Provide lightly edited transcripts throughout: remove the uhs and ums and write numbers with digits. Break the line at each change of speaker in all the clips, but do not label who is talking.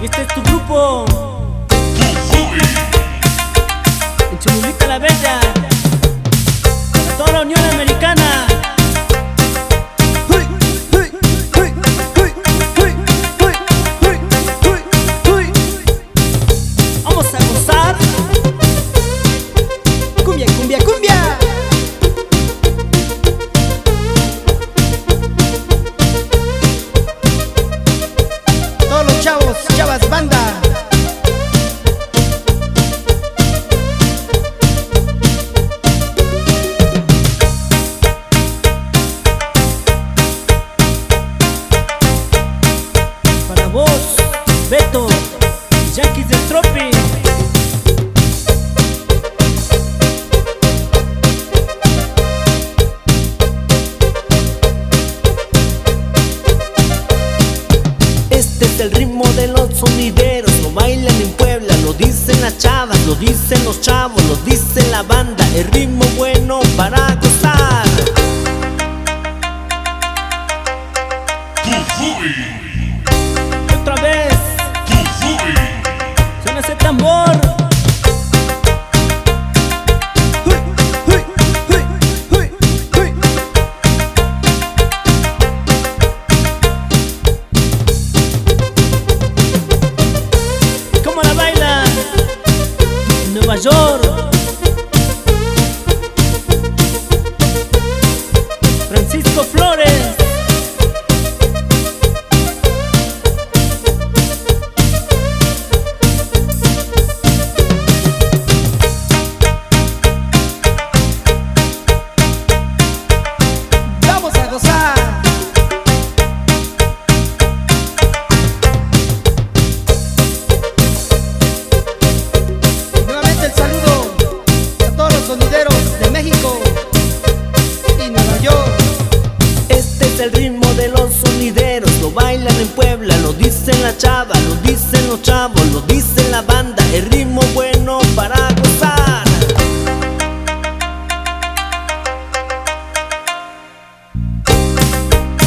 Este es tu grupo, en Chumulita la Bella, para toda la Unión Americana. Vamos a gozar. Cumbia, cumbia, cumbia.
Todos los chavos, chavas, banda.
Para vos, Beto, Yankees del Tropi.
Este es el ritmo de los sonideros, lo bailan en Puebla, lo dicen las chavas, lo dicen los chavos, lo dice la banda, el ritmo bueno para gozar.
Y otra vez, suena ese tambor. ¿Cómo la bailan? En Nueva York. Francisco Flores.
Vamos a gozar. Nuevamente el saludo a todos los sonideros de México y Nueva York.
Este es el ritmo de los sonideros, lo bailan en Puebla, lo dicen las chavas, lo dicen los chavos, lo dice la banda, el ritmo bueno para gozar.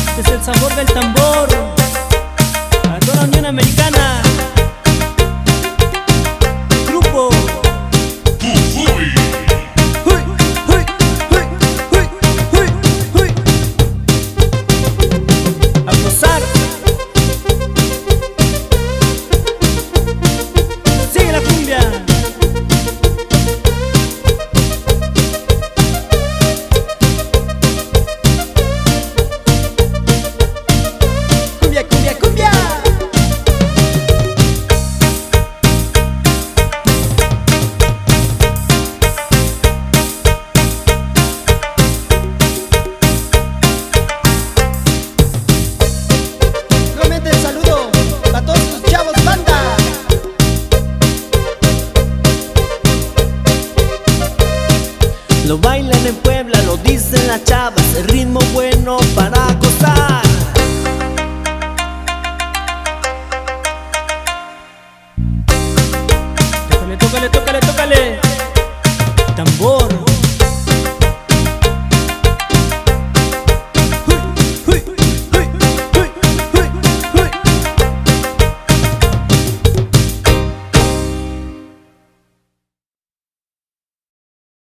Este es el sabor del tambor para toda la Unión Americana. Grupo. A gozar. Sigue la cumbia.
Cumbia, cumbia, cumbia. Nuevamente el saludo a todos los chavos, banda.
Lo bailan en Puebla, lo dicen las chavas, el ritmo bueno para gozar.